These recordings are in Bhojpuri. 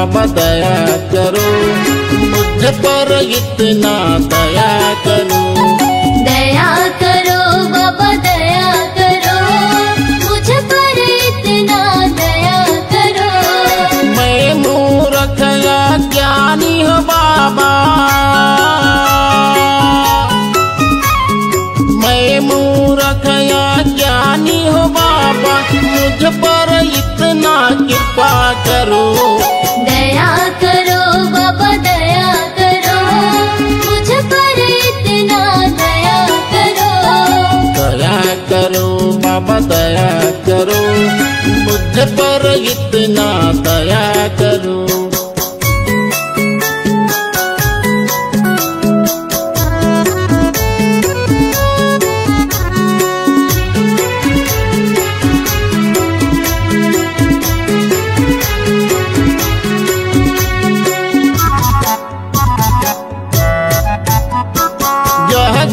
बाबा दया करो, मुझ पर इतना दया करो। दया करो बाबा दया करो, मुझ पर इतना दया करो। मैं मूर्ख या ज्ञानी हूँ बाबा, मैं मूर्ख या ज्ञानी हूँ बाबा, मुझ पर इतना कृपा करो। दया करो बाबा दया करो, मुझ पर इतना दया करो। दया करो बाबा दया करो, मुझ पर इतना दया करो।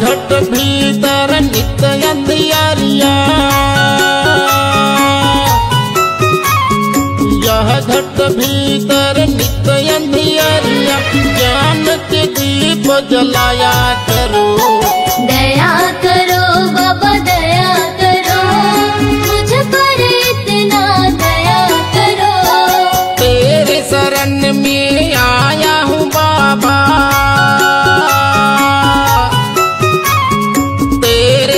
घट भीतर नित्य अंधियारिया, यह घट भीतर नित्य अंधियारिया, ज्ञान के दीप जलाया करो। दया करो बाबा दया करो, मुझ पर इतना दया करो। तेरे शरण में आया हूँ बाबा,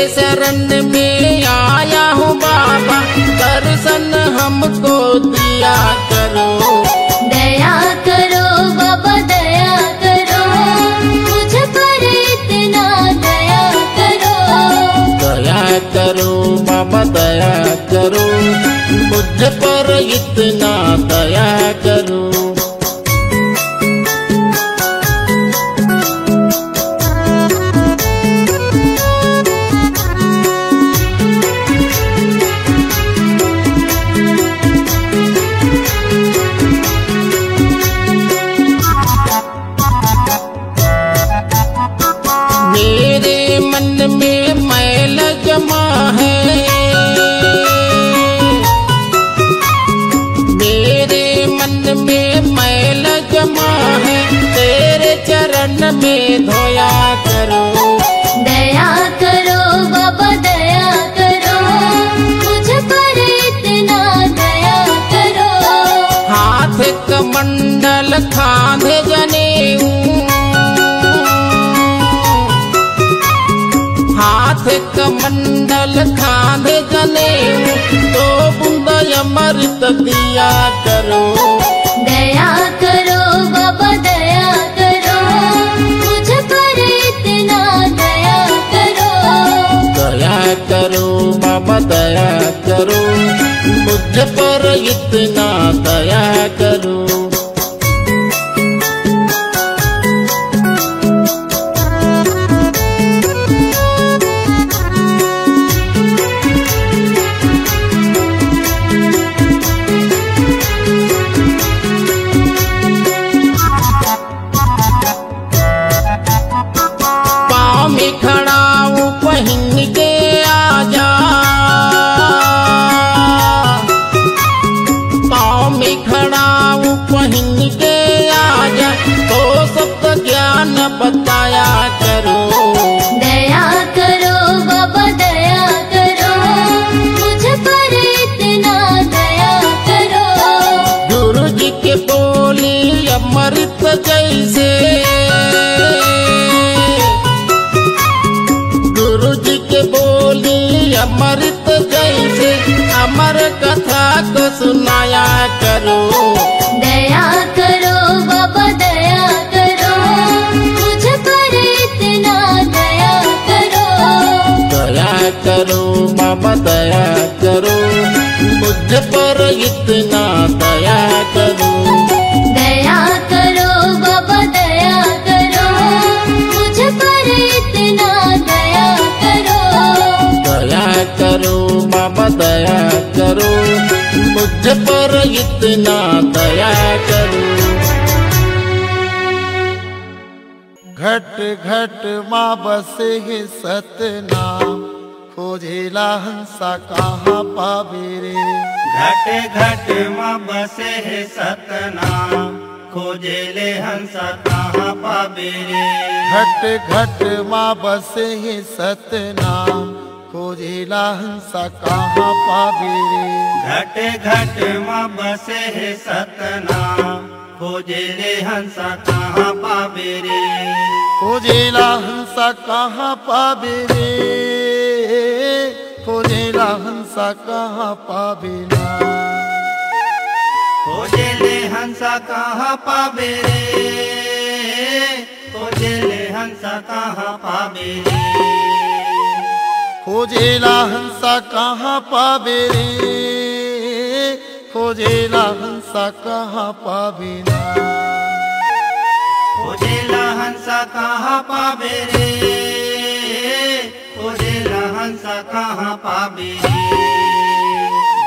शरण में आया हूँ बाबा, दर्शन हमको दिया करो। दया करो बाबा दया करो, मुझ पर इतना दया करो। दया करो बाबा दया करो, मुझ पर इतना दया करो। मेरे मन में मैल जमा है, मेरे मन में मैल जमा है, तेरे चरण में धोया करो। दया करो बाबा दया करो, मुझ पर इतना दया करो। हाथ कमंडल खांधे जनेऊ, हाथ कमंडल खांधे जनेऊ, तो बूंद अमृत दिया करो। दया करो बाबा दया करो, मुझ पर इतना दया करो। दया करो बाबा दया करो, मुझ पर इतना दया करो। पाँव में खड़ा हूँ पहन के आजा, पाँव में खड़ा हूँ पहन के आजा, तो सबका ज्ञान बताया करो। दया करो बाबा दया करो, मुझ पर इतना दया करो। गुरु जी के बोली अमृत जैसे, गुरु जी के बोली अमृत जैसे, अमर कथा को सुनाया करो। दया करो बाबा दया करो, मुझ पर इतना दया करो। दया करो बाबा दया करो, मुझ पर इतना दया करो। दया करो बाबा दया करो, मुझ पर इतना दया करो। दया करो बाबा दया करो, मुझ पर इतना दया करो। घट घट माँ बसे है सतनाम, खोजेला हंसा कहाँ पावे रे। घट घट माँ बसे है सतनाम, खोजे ले हंसा कहाँ पावे रे। घट घट माँ बसे है सतनाम खोजेला हंसा कहाँ पावे रे। घट घट माँ बसे है सतनाम खोजे ले हंसा कहाँ पावे रे। खोजेला हंसा कहाँ पावे रे। खोजेला हंसा कहाँ पावे ना। खोजे ले हंसा कहाँ पावे रे। खोजे ले हंसा कहाँ पावे रे। खोजेला हंसा कहाँ पावे रे। खोजेला हंसा कहाँ पावे ना। खोजेला हंसा कहाँ पावे रे। खोजेला हंसा कहाँ पावे रे।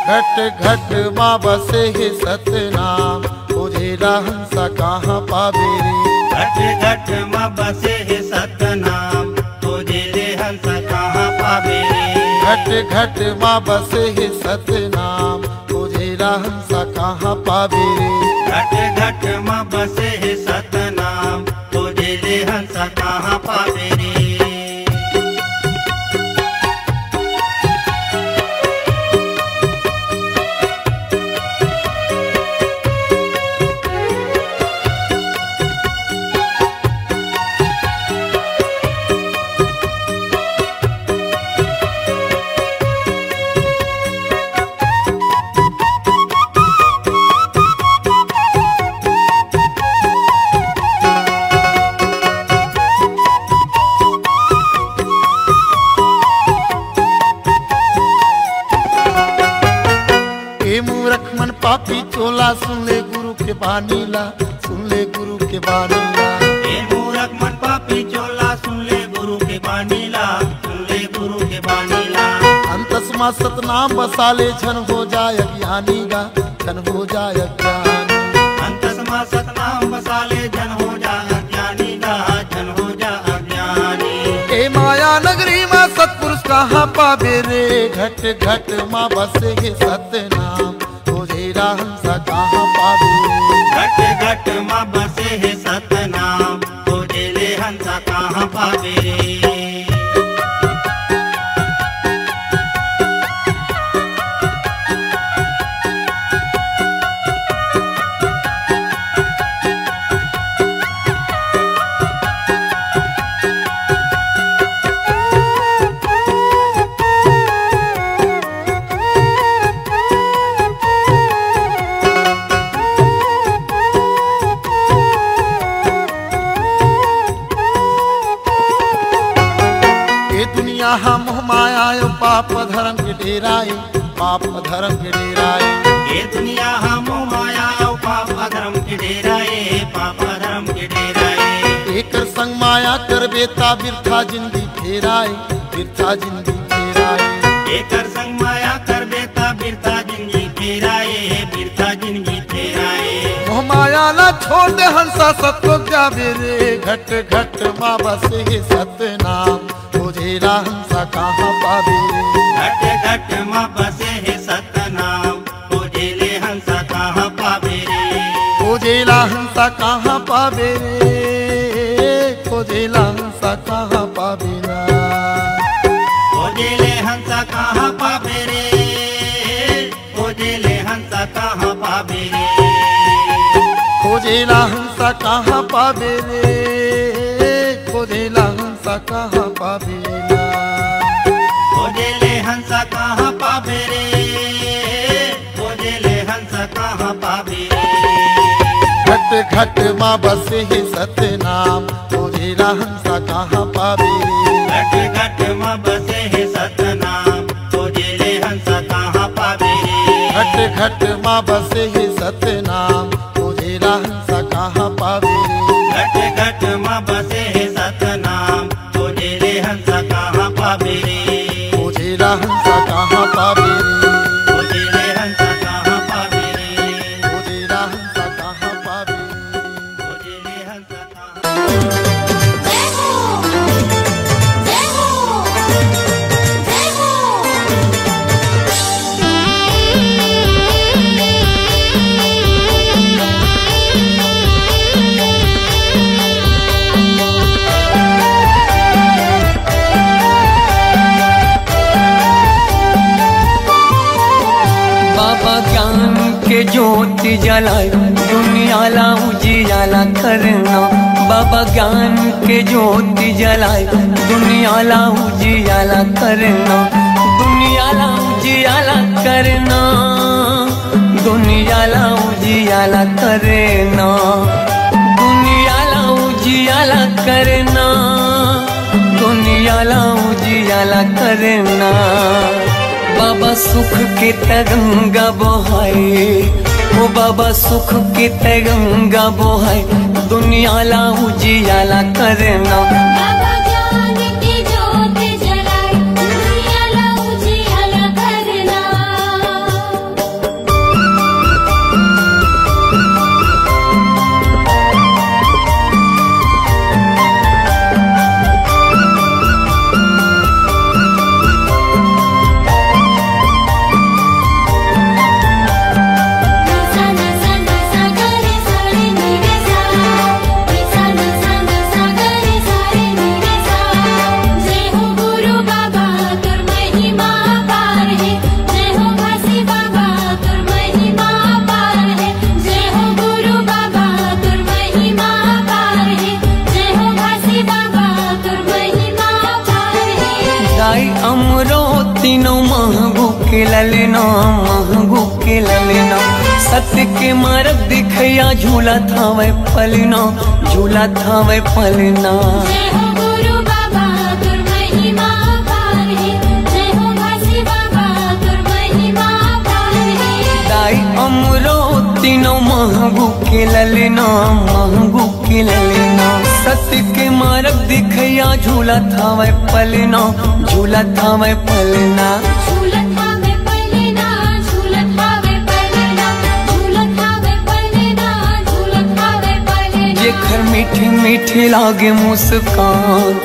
घट घट माँ बसे है सतनाम खोजेला हंसा कहाँ पावे रे। घट घट माँ बसे है सतनाम खोजे ले हंसा कहाँ पावे रे। घट घट माँ बसे है सतनाम खोजेला हंसा कहाँ पावे रे। घट घट माँ बसे है सतनाम खोजे ले हंसा कहाँ पावे रे। पापी चोला सुन ले गुरु के बानीला सुन ले गुरु के बानीला। ए मूरख मन पापी चोला सुन ले गुरु के बानीला सुन ले गुरु के बानीला। अंतस्मा सतनाम बसा ले झन हो जाय अज्ञानी गा झन हो जाय अज्ञानी। अंतस्मा सतनाम बसा ले झन हो जाय अज्ञानी गा झन हो जाय अज्ञानी। ए माया नगरी में सतपुरुष कहाँ पावे रे। घट घट माँ बसे है सतनाम खोजेला हंसा कहाँ पावे रे। घट घट माँ बसे है सतनाम खोजे ले हंसा कहाँ पावे रे। यहाँ मोह माया पाप धर्म के डेराए पाप धर्म के डेराए। ये दुनिया हम माया पाप धर्म के डेराए पाप धर्म के डेराए। एक संग माया कर बेता बिरथा जिंदगी फेराए बिरथा जिंदगी फेराए। एक संग माया कर बेता बिरथा जिंदगी फेराए बिरथा जिंदगी फेराए। मोह माया ना छोड़ दे हंसा सत्य जावे रे। घट घट माँ बसे है सतनाम खोजेला हंसा कहाँ पावे रे। घट घट माँ बसे है सतनाम खोजे ले हंसा कहाँ पावे रे। खोजेला हंसा कहाँ पावे रे। खोजेला हंसा कहाँ पावे रा। खोजे ले हंसा कहाँ पावे रे। खोजे ले हंसा कहाँ पावे रे। खोजेला हंसा कहाँ पावे रे। खोजेला हंसा कहाँ पावे रा। खोजे ले हंसा कहाँ पावे रे। खोजे ले हंसा कहाँ पावे रे। घट घट माँ बसे है सतनाम खोजेला हंसा कहाँ पावे रे। घट घट माँ बसे है सतनाम खोजे ले हंसा कहाँ पावे रे। घट घट माँ बसे है सतनाम खोजेला हंसा कहाँ पावे रे। घट घट माँ बसे है सतनाम खोजे ले हंसा कहाँ पावे रे। खोजेला हंसा कहाँ पावे रे। खोजे ले हंसा कहाँ पावे रे। खोजेला हंसा कहाँ पावे रे। खोजे ले हंसा कहाँ जय हो जय हो जय हो। ज्योति जलाए दुनियाला उजियाला करना। बाबा ज्ञान के ज्योति जलाए दुनियाला उजियाला करना। दुनियाला उजियाला करना, दुनियाला उजियाला करना, दुनियाला उजियाला करना, दुनियाला उजियाला करना। बाबा सुख के तरंगा बहाए, ओ बाबा सुख के तरंगा बहाए दुनियाला उजियाला करना। बाबा ज्ञान की ज्योत जलाए दुनियाला उजियाला करना। तीनों महगू के ललना, महगू के ललना। सत्य के मार्ग दिखया झूला था वह पलना, झूला था वह पलना। जय हो गुरु बाबा तुर महिमा पार है, जय हो घासी बाबा तुर महिमा पार है। दाई अमरो तीनों महगू के ललना, महगू के ललना। सत्य के मार्ग दिखया झूला था वह पलना, झूला था वह पलना। झूलत हावे पलना, झूलत हावे पलना, झूलत हावे पलना, झूलत हावे पलना। जेखर मीठी मीठी लागे मुस्कान,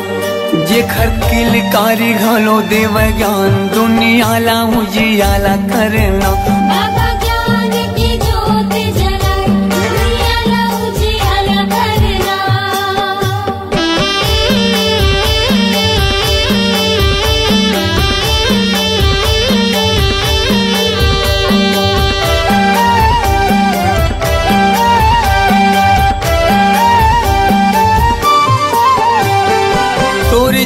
जेखर किलकारी घलो देव ज्ञान दुनियाला उजियाला करना। बाबा ज्ञान की ज्योत जलाए दुनियाला उजियाला करना।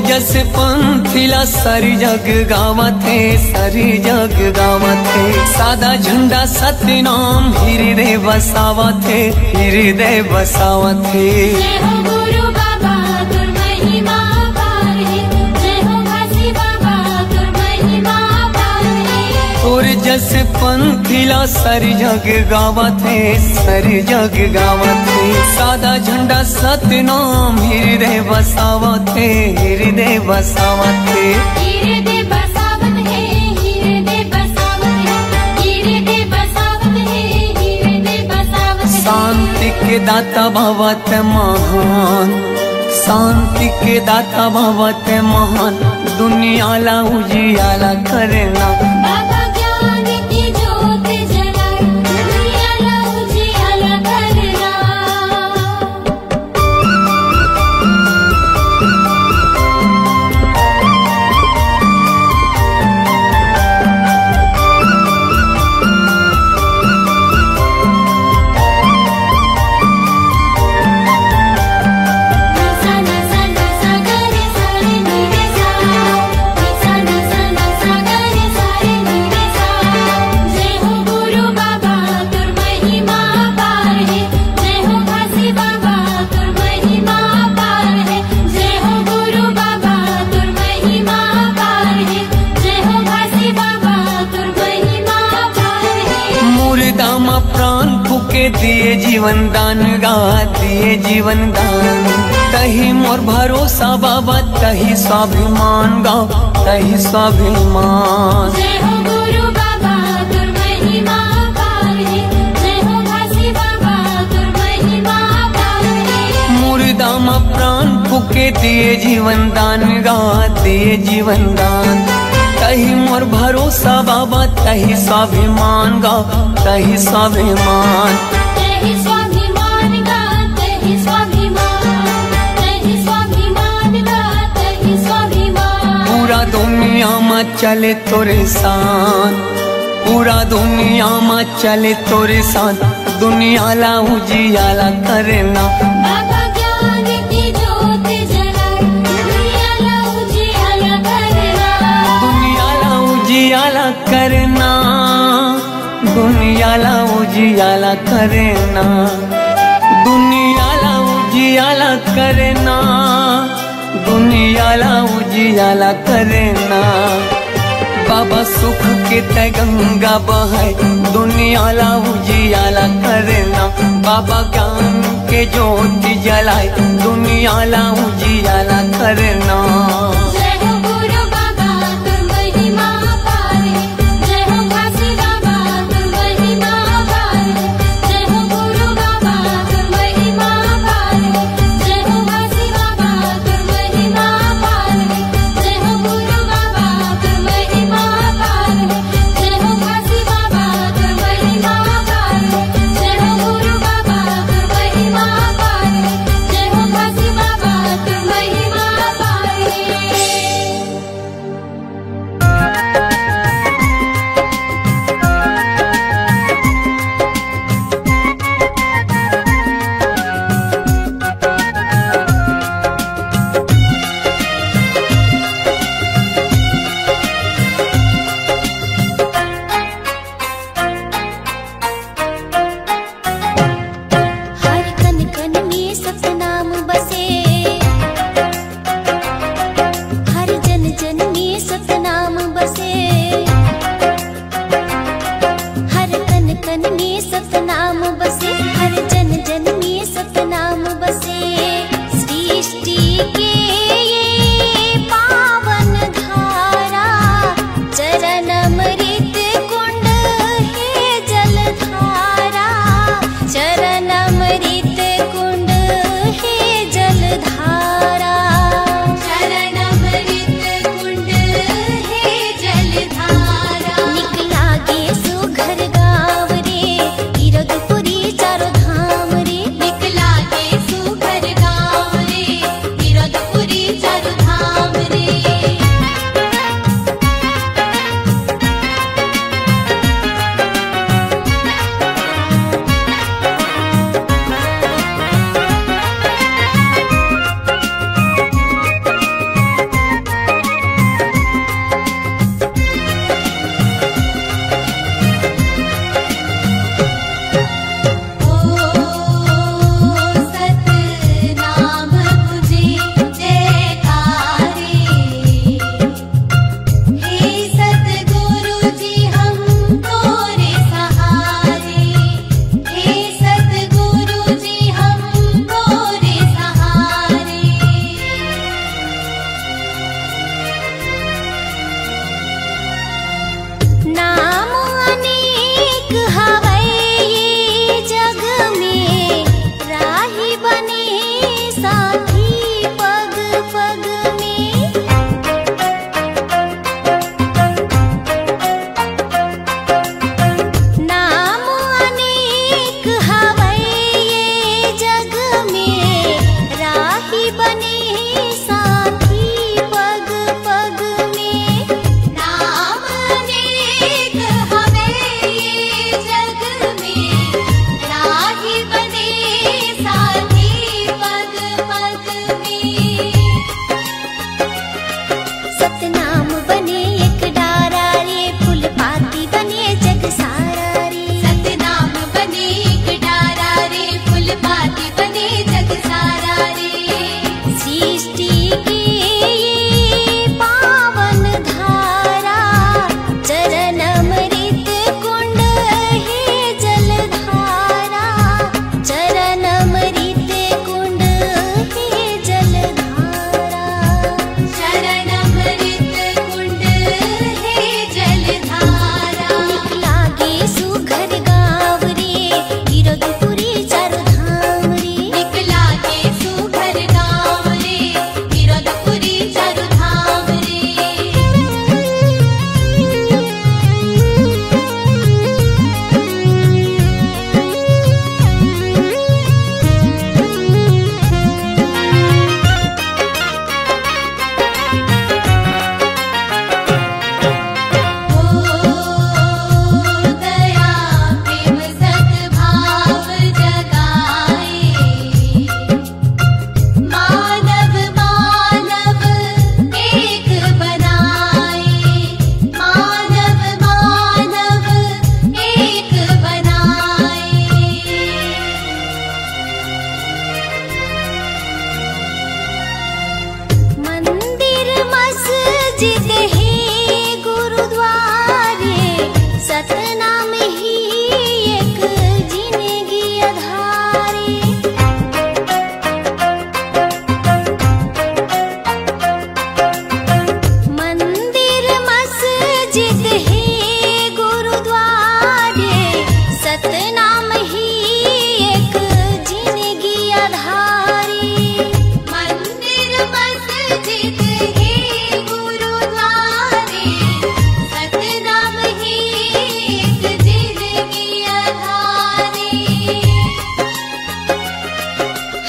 जस पंथिला सारी जग गावत है, सारी जग गावत है। सादा झंडा सत्य नाम हृदय बसावत है, हृदय बसावत है। जय हो गुरु बाबा तुर महिमा पार है, जय हो घासी बाबा तुर महिमा पार है। और जस पंथिला सारी जग गावत है, सारी जग गावत है। सादा झंडा सत्य नाम हृदय बसावत है, हृदय बसावत है। हृदय बसावत है, हृदय बसावत है, हृदय बसावत है, हृदय बसावत है। शांति के दाता भवत महान, शांति के दाता भवत महान दुनियाला उजियाला करना। बाबा ज्ञान की ज्योत जलाए दुनियाला उजियाला करना। जय हो गुरु बाबा तुर महिमा पार है, जय हो घासी बाबा तुर महिमा पार है। जय हो गुरु बाबा तुर महिमा पार है, जय हो घासी बाबा तुर महिमा पार है। मुर्दा मा प्राण फूके दिए जीवन दान गा, दिए जीवन दान। तही मोर भरोसा बाबा, तही स्वाभिमान गा, तही स्वाभिमान। जय हो गुरु बाबा तुर महिमा पार है, जय हो घासी बाबा तुर महिमा पार है। मुर्दा मा प्राण फूके दिए जीवन दान गा, दिए जीवन दान। तही मोर भरोसा बाबा, तही स्वाभिमान गा, तही स्वाभिमान। तेहि स्वाभिमान गा, तेहि स्वाभिमान, तेहि स्वाभिमान गा, तेहि स्वाभिमान। पूरा दुनिया में चले तोरे शान, पूरा दुनिया में चले तोरे साथ, दुनिया ला उजियाला करना। बाबा ज्ञान की ज्योत जलाए, दुनिया ला उजियाला करना। दुनिया ला उजियाला करना, दुनिया ला उजियाला करना, दुनिया ला उजियाला करना, दुनिया ला उजियाला करना। बाबा सुख के तय गंगा बहाए, दुनिया ला उजियाला करना। बाबा ज्ञान के ज्योति जलाए, दुनिया ला उजियाला करना। जय हो गुरु बाबा तुर महिमा पार है, जय हो काशी बाबा तुर महिमा पार है, जय हो गुरु बाबा तुर महिमा पार है, जय हो काशी बाबा तुर महिमा पार है, जय हो गुरु बाबा तुर महिमा पार है, जय हो काशी बाबा तुर महिमा पार है, जय हो गुरु बाबा तुर महिमा पार है, जय हो काशी बाबा तुर महिमा पार है। हर कन कन में सतनाम बसे, हर जन जन में सतनाम बसे, हर कन कन में सतनाम बसे, हर जन जन में सतनाम बसे। सृष्टि के ये पावन धारा, चरण अमृत कुंड है जलधारा, चरण अमृत कुंड है जलधारा, चरण अमृत कुंड है जलधारा। निकला गे सुघर गाँव रे, तिरगपुरी चारों धाम रे, निकला गे सुघर गाँव रे, तिरगपुरी मस्जिद है गुरुद्वारे सतनाम ही एक जिंदगी अधारे। मंदिर मस्जिद है गुरुद्वारे सतनाम ही एक जिंदगी अधारे। मंदिर मस्जिद है गुरुद्वारे सतनाम ही एक जिंदगी अधारे।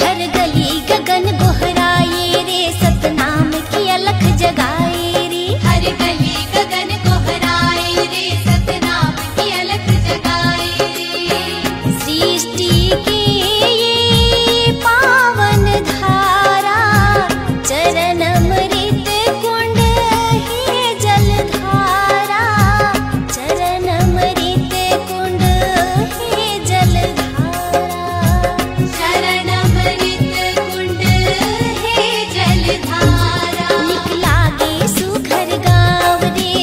हर गली गगन गोहराए रे सतनाम की अलख जगाए रे। हर गली गगन गोहराए रे सतनाम की अलख जगाए रे। सृष्टि की ये पावन धारा चरण अमृत कुंड है जलधारा। चरण अमृत कुंड है जलधारा। शरण अमृत कुंड है जलधारा। निकला गे सुघर गाँव रे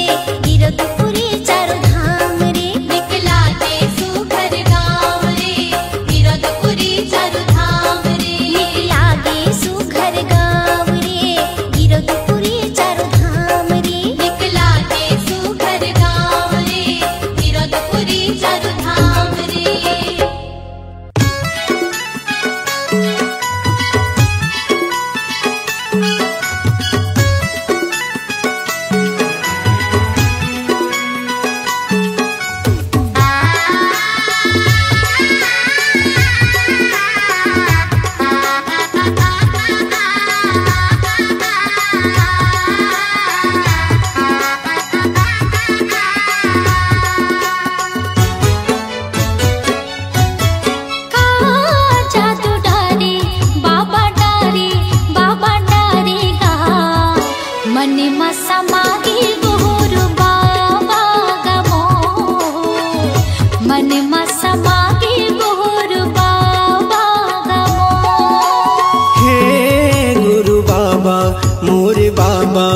गिरधपुरी चारों धाम रे। निकला गे सुघर गाँव रे गिरधपुरी चारों धाम रे। निकला गे सुघर गाँव रे गिरधपुरी चारों धाम रे। निकला गे सुघर गाँव रे गिरधपुरी चारों धाम रे। जादू डारे बाबा डारेगा मन में समागे गुरु बाबा गमो। मन में समागे गुरु बाबा गमो। हे गुरु बाबा मोर बाबा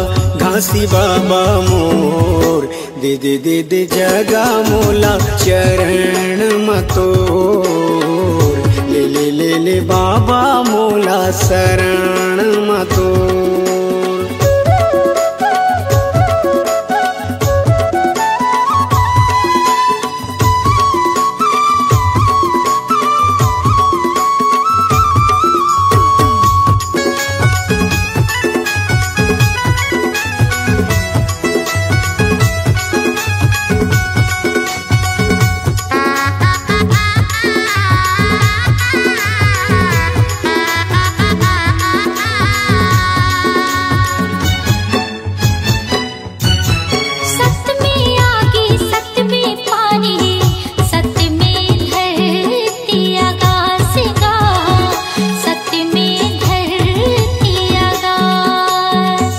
घासी बाबा मोर दे दे दे दे जगा मोला चरण मतोर। ले ले ले ले बाबा मोला शरण मतोर। सत में आगे सत में पानी सत में धरती आकाश का। सत में धरती आकाश।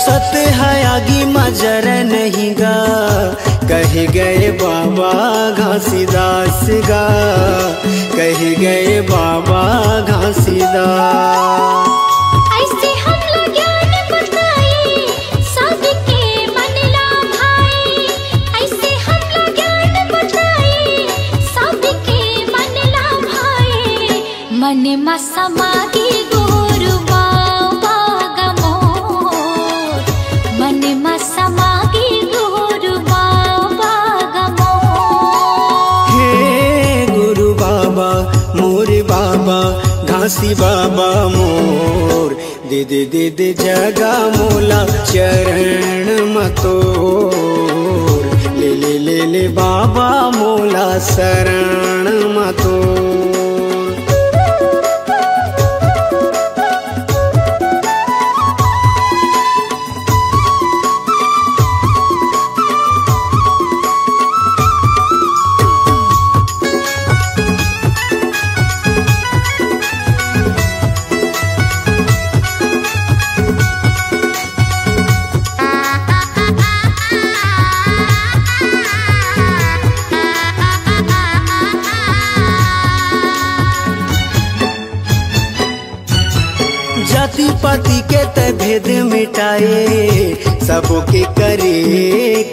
सत है आगी मजर नहीं गा कह गए बाबा घासीदास गा। कह गए बाबा घासीदास। ऐसे हमला ज्ञान बताए सबके मन ला भाए। ऐसे हमला ज्ञान बताए सबके मन ला भाए। मन में समागे गुरु बाबा गमोर। मन में समागे गुरु बाबा गमोर। हे गुरु बाबा मोर बाबा घासी बाबा मोर दे दे दे दे जगा मोला चरण मतोर। ले ले ले ले बाबा मोला शरण मतोर। पाती के त भेद मिटाए, सबके करे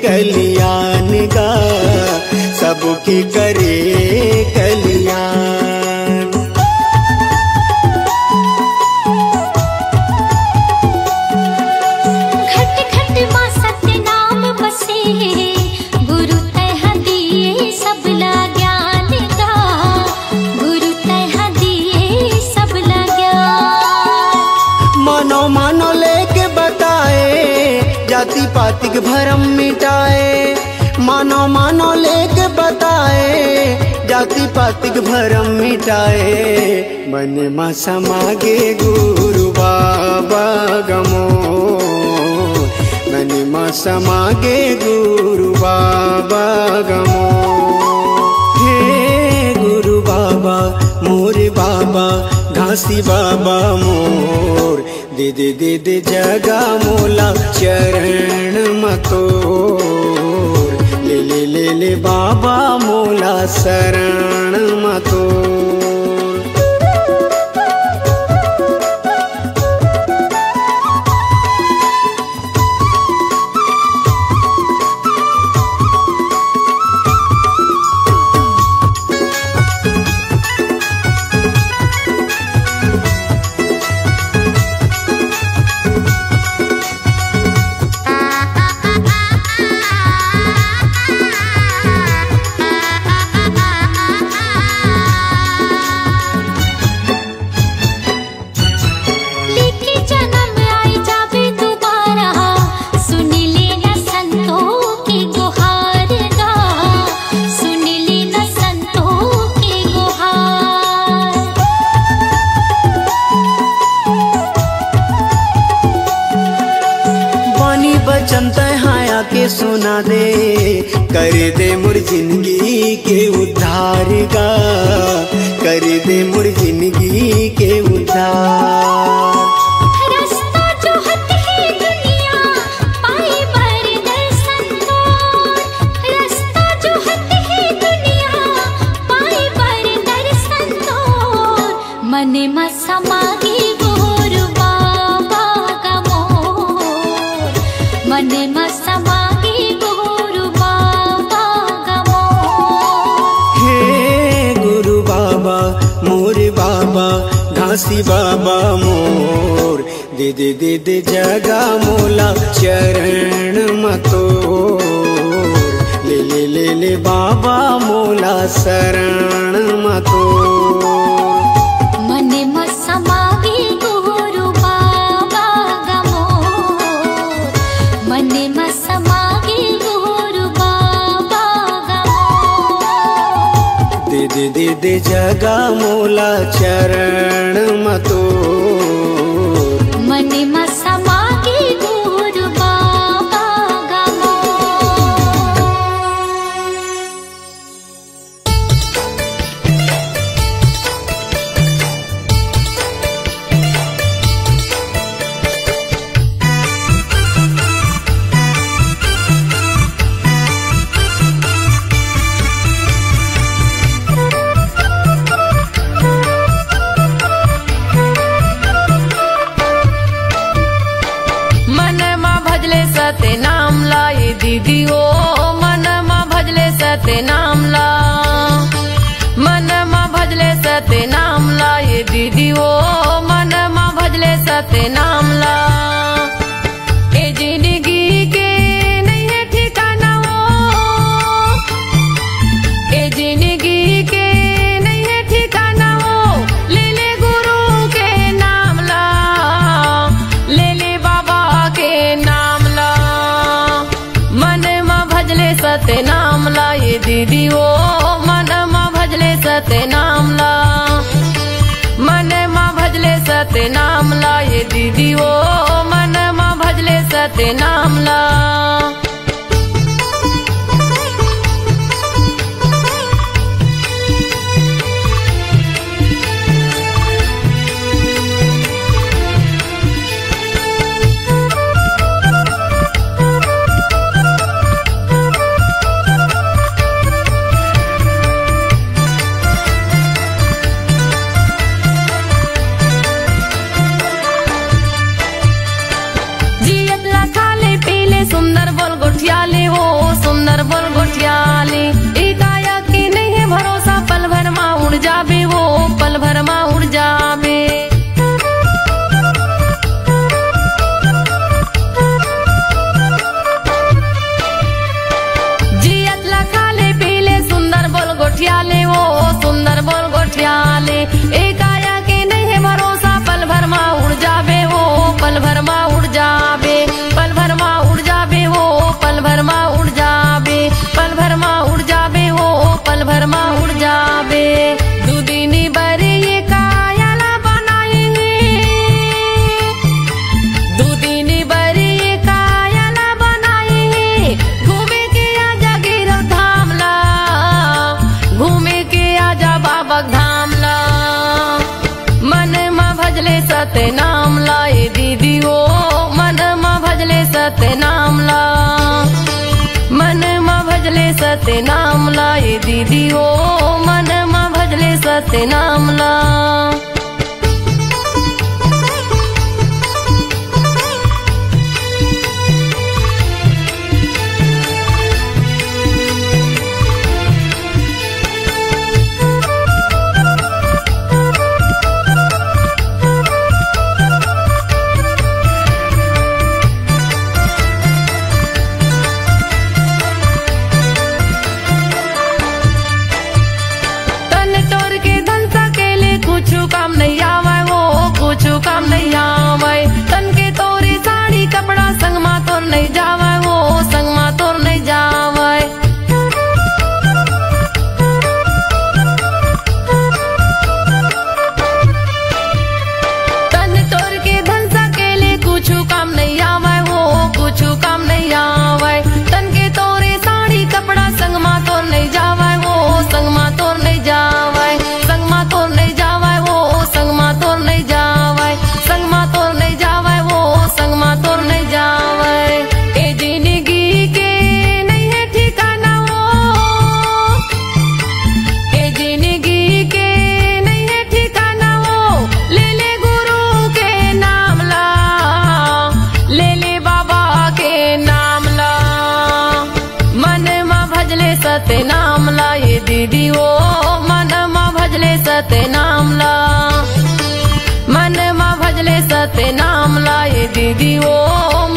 कल्याण गा, सबके करे कल्याण। घट घट माँ सत्य नाम बसे, गुरु तह दिए सबला ज्ञान गा, गुरु तह दिए सबला ज्ञान। मानो मानो लेके बताए, जाति पाति के भरम मिटाए, मानो मानो लेके बताए, जाति पाति के भरम मिटाए। मन में समागे गुरु बाबा गमो, मन में समागे गुरु बाबा गमो। हे गुरु बाबा मोरे बाबा, घासी बाबा मोर, दे दे दे दे जगा मोला चरण मतोर, ले ले ले ले बाबा मोला शरण मतोर। के सुना दे, कर दे मुर जिंदगी के उद्धार गा, कर दे मुर जिंदगी के उद्धार। रास्ता जो हट है दुनिया पाए पर दर्शन तोर, रास्ता जो हट है दुनिया पाए पर दर्शन तोर। मन में समागे गुरु बाबा का मोर, मन में समागे गुरु बाबा का मोर। हे गुरु बाबा मोरे बाबा, घासी बाबा मोर, दे दे दे दे जगा मोला चरण मतोर, ले ले ले ले बाबा मोला शरण मतोर। मन में समागे गुरु बाबा का मोर, मन में समागे गुरु बाबा का मोर। दे दे दे दे जगा मोला चरण मतोर, मन में समागे गुरु बाबा का मोर। सत्य नाम लाए दीदी ओ, मन माँ भजले सत्य नाम ला, मन माँ भजले सत्य नाम लाए दीदी ओ, मन माँ भजले सत्य नाम ला। ए जिंदगी के नहीं है ठिकाना वो, ए जिंदगी के नहीं है ठिकाना वो, ले ले गुरु के नाम ला, ले ले बाबा के नाम। सत्य नाम ला ये दीदी ओ, मन माँ भजले सत्य नाम ला, मन माँ भजले सत्य नाम ला ये दीदी ओ, मन माँ भजले सत्य नाम ला। सत्य नाम लाए दीदी ओ मन मा भजले सत्य नाम ला मन मा भजले सत्य नाम लाए दीदी ओ मन मा भजले सत्य नाम ला। काम नहीं आवे वो कुछ काम नहीं आवे तन के तोरी साड़ी कपड़ा संग मा तोर नहीं जावे वो संग मा तोर नहीं जावे तन तोर के धन सकेले कुछ काम नहीं आवे वो कुछ काम नहीं आवे तन के तोरी साड़ी कपड़ा संग मा तोर नहीं जावे वो संग मा तोर नहीं जावे संग मा तोर नहीं जावे संग मा तोर नहीं जावे संग मा तोर नहीं जावे वो संग मा तोर नहीं जावे ए जिंदगी के नहीं है ठिकाना वो ए जिंदगी के नहीं है ठिकाना वो ले ले गुरु के नाम ला ले ले बाबा के नाम ला मन मा भजले सत्य नाम ला ये दीदी ओ मन मा भजले सत्य नाम ला मन मा भजले सत्य नाम ला ये दीदी ओ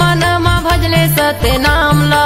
मन मा भजले सत्य नाम ला।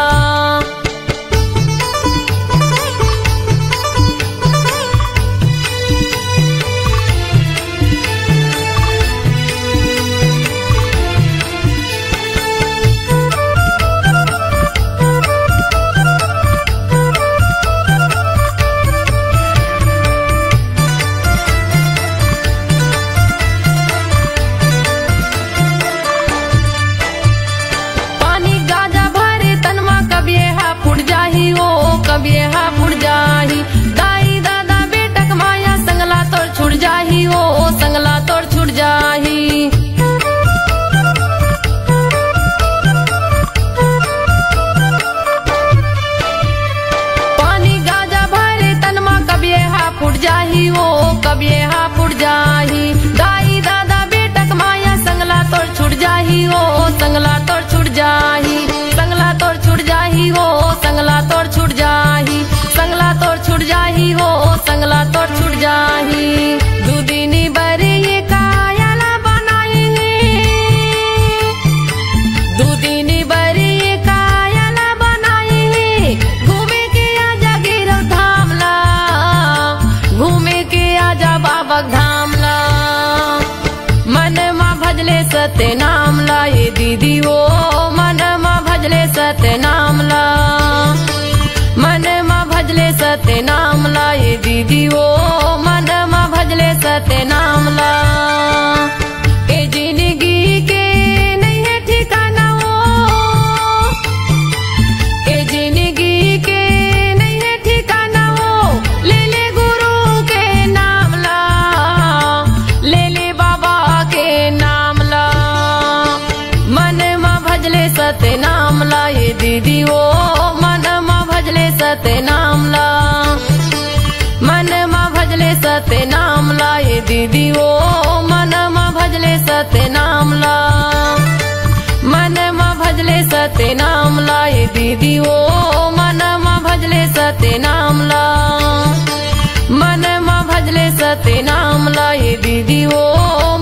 कभी हा फुट जाही दाई दादा बेटक माया संगला तोड़ छुट जाही ओ संगला तोड़ छुट जाही पानी गाजा भरे तनमा कभी हा फुट जाही ओ कभी हा फुट जाही दाई दादा बेटक माया संगला तोड़ छुट जाही ओ संगला तोड़ छुट जाही संगला तोड़ छुट जाही ओ संगला तोड़ छुट जाही संगला तोड़ छुट जाही हो संगला तोड़ छुट जाही दूदिनी बरे ये कायला बनाई दूदिनी बरे ये कायला बनाई घूमे के आजा गिरव धाम ला घूमे के आजा बाबा धाम ला मन मा भजले सत्य नाम ला ये दीदी ओ मन मा भजले सत्य नाम ला मन मा भजले सत्य नाम ला ये दीदी ओ मन मा भजले सत्य नाम ला ए जिंदगी के नहीं है ठिकाना वो ए जिंदगी के नहीं है ठिकाना वो ले ले गुरु के नाम ला ले ले बाबा के नाम ला मन मा भजले सत्य नाम ला ये दीदी ओ मन मा भजले सत्य नाम ला मन मा भजले सत्य नाम ला ये दीदी ओ मन मा भजले सत्य नाम ला मन मा भजले सत्य नाम ला ये दीदी ओ मन मा भजले सत्य नाम ला मन मा भजले सत्य नाम ला ये दीदी ओ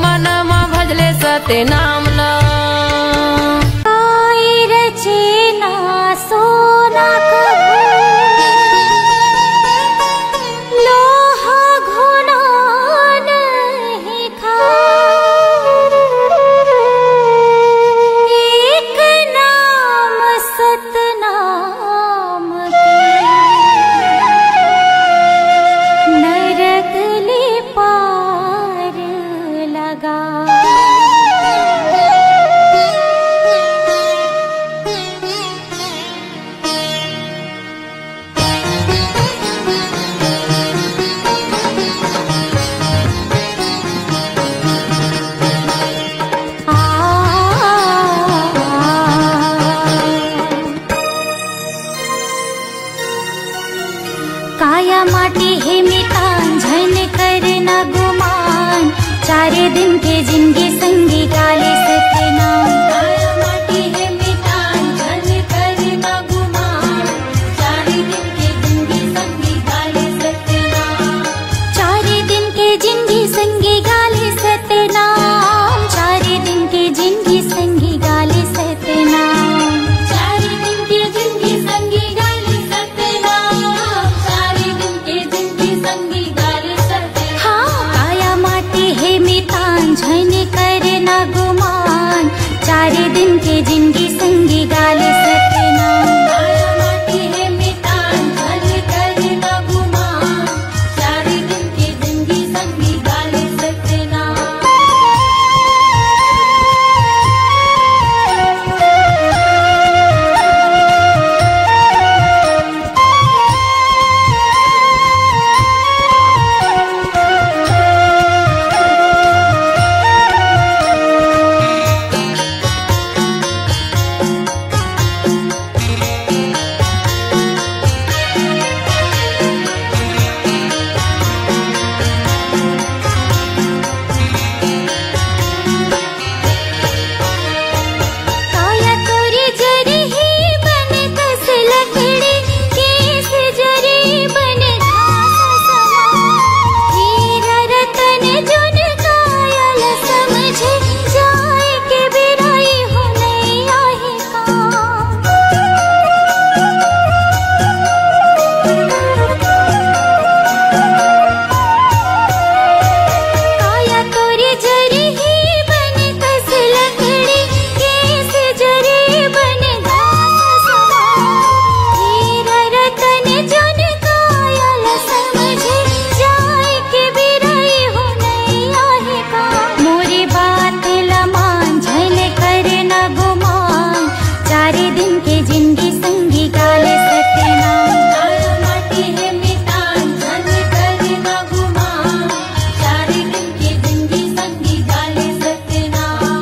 मन मा भजले सत्य नाम ला। रचना सोना लोहा घोना नहीं खा एक नाम सतनाम नरक ले पार लगा संगी गाले सतनाम, चारे दिन के जिंदगी संगी गाले सतनाम, चारे दिन के जिंदगी संगी गाले सतनाम, चारे दिन के जिंदगी संगी गाले सतनाम। हाँ काया माटी है मितान झन करे ना गुमान, चारे दिन के जिंदगी संगी गाले सतनाम, काया माटी है मितान झन करे ना गुमान, चारे दिन के जिंदगी संगी गाले सतनाम। काया तोरी जरी ही बने कस लकड़ी, केस जरी बने घास समान, हीरा रतन जुन कायल समझे, जाए के बिराई हो नहीं आही काम। काया तोरी जरी ही बने कस लकड़ी, केस जरी बने घास समान, हीरा रतन जुन कायल समझे, जाए के बिराई हो नहीं आही काम। मोरी बात लमान झन करे ना गुमान, चारे दिन के जिंदगी संगी गाले सतनाम, काया माटी है मितान झन करे ना गुमान, चारे दिन के जिंदगी संगी गाले सतनाम।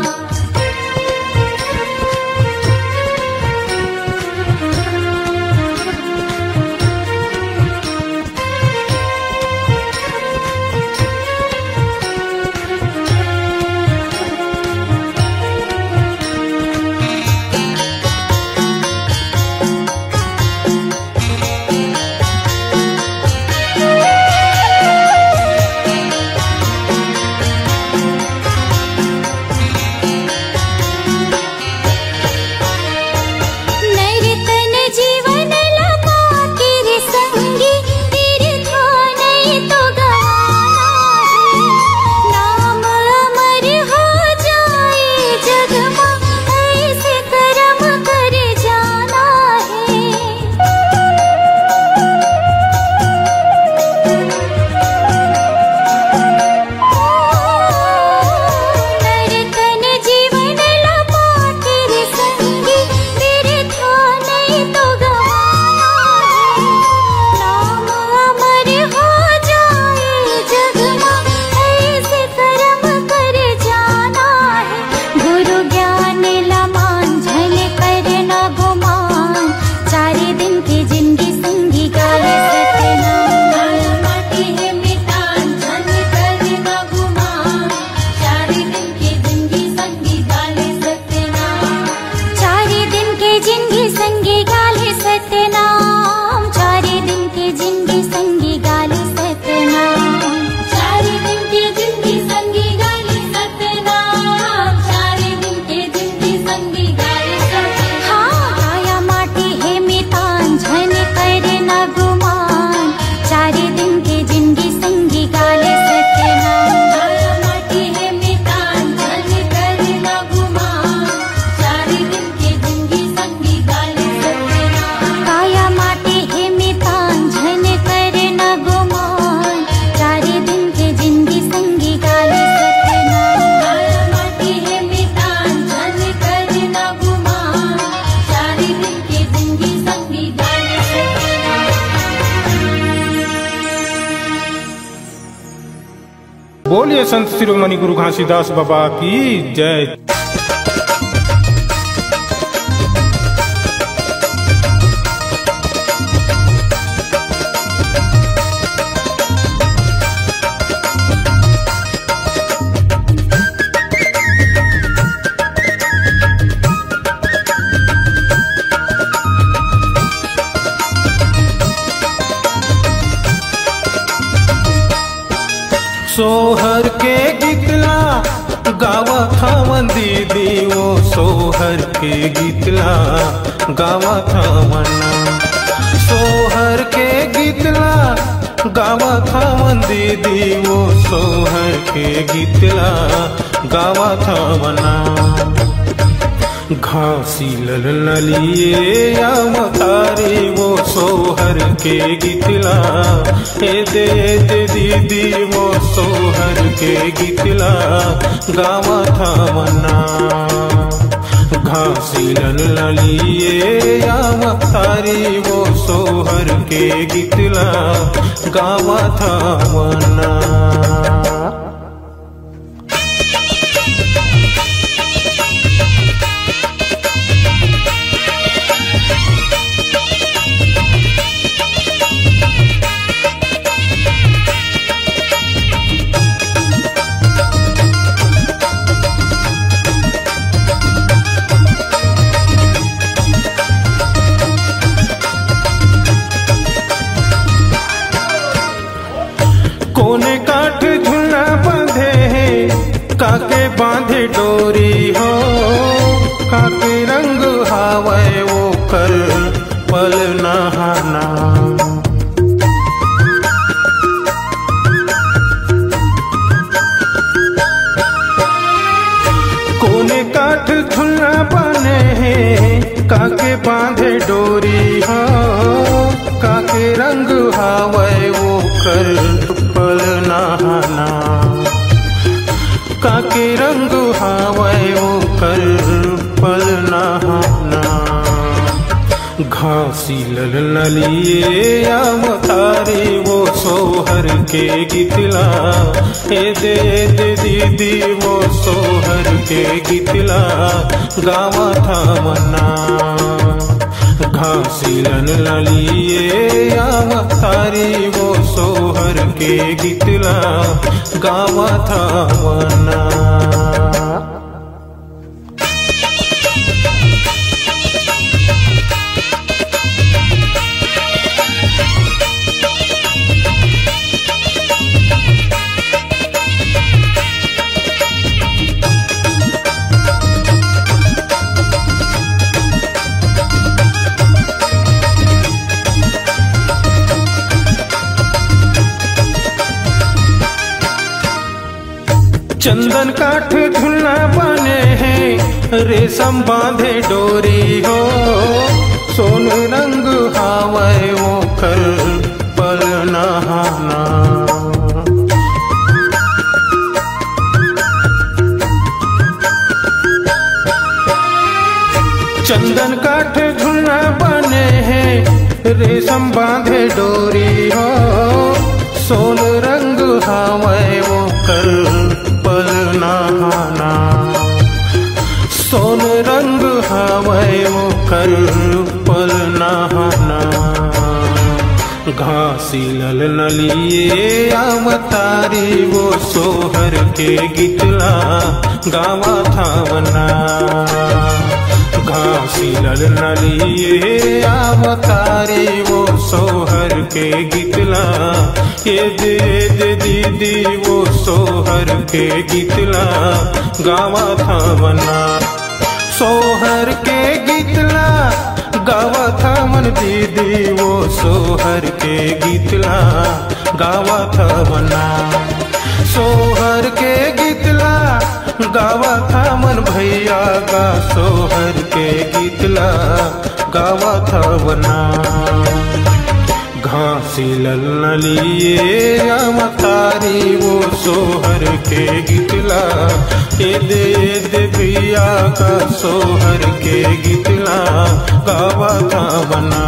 नैरतन जीवन लपा तेरे संगी, तेरे था नहीं तो गवाना है, नाम अमर हो जाए जग में, ऐसे कर्म कर जाना है। नैरतन जीवन लपा तेरे संगी, तेरे था नहीं तो गवाना है, नाम अमर हो जाए जग में, ऐसे कर्म कर जाना है। गुरु ज्ञान लमान झन करे ना गुमान, चारे दिन की जिंदगी संगी गाले सतनाम, काया माटी है मितान झन करे ना गुमान, चारे दिन की जिंदगी संगी गाले सतनाम, चारे दिन के जिंदगी संगी गाले सतनाम, चारे दिन के जिंदगी संगी गाले सतनाम, चारे दिन के जिंदगी संगी गाले सतनाम, चारे दिन के जिंदगी संगी गाले सतनाम। हाँ काया माटी है मितान झन करे ना गुमान, चारे दिन के जिंदगी संगी गाले सतनाम, काया माटी है मितान झन करे ना गुमान, चारे दिन के जिंदगी संगी गाले सतनाम, काया माटी है मितान झन करे ना गुमान, चारे दिन के जिंदगी संगी गाले सतनाम, काया माटी है मितान झन करे ना गुमान, चारे दिन के जिंदगी संगी गाले सतनाम। बोलिए संत शिरोमणि गुरु घासीदास बाबा की जय। सोहर के गीतला गावा थावन दीदी वो सोहर के गीतला गावा थावना सोहर के गीतला गावा थावन दीदी वो सोहर के गीतला गावा थावना घासी ललिए या मतारी वो सोहर के गीतला दे दीदी वो सोहर के गीतला गावा थावना घासी ललिए या मतारी वो सोहर के गीतला गावा थावना कोने काठ झुला बांधे हैं काके बांधे डोरी हो काके रंग हावे वो कर पल नहाना कोने काठ झुला बांधे हैं काके बांधे डोरी हो काके रंग हावे वो कर पल नहाना काके रंग हावे वो कर पल नहाना घासी ललिए या मतारी वो सोहर के गीतला दे दीदी वो सोहर के गीतला गावा थावना घासी ललिए या मतारी वो सोहर के गीतला गावा थावना चंदन काठ झुला बने हैं रेशम बांधे डोरी हो सोन रंग हावे वो कर पल नहाना चंदन काठ झुला बने हैं रेशम बांधे डोरी हो सोन रंग हावे वो कर पल नहाना सोन रंग हावे वो कर पल नहाना घासी ललिए या मतारी वो सोहर के गीतला गावा थावना घासी ललिए या मतारी वो सोहर के गीतला दे दीदी वो सोहर के गीतला गावा थावना सोहर के गीतला गावा थावन दीदी वो सोहर के गीतला गावा थावना सोहर के गीतला गावा थावन भैया गा सोहर के गीतला गावा थावना घासी ललिए या मतारी वो सोहर के गीतला दे भैया का सोहर के गीतला गावा थावना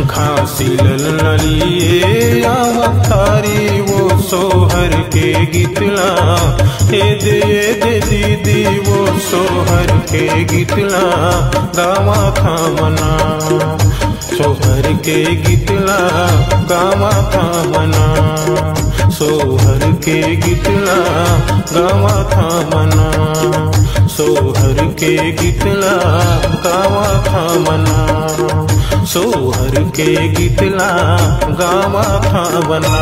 घासी ललिए या मतारी वो सोहर के गीतला दे दीदी वो सोहर के गीतला गावा थावना सोहर के गीतला गावा थावना सोहर के गीतला गावा थावना सोहर के गीतला गावा थावना सोहर के गीतला गावा थावना।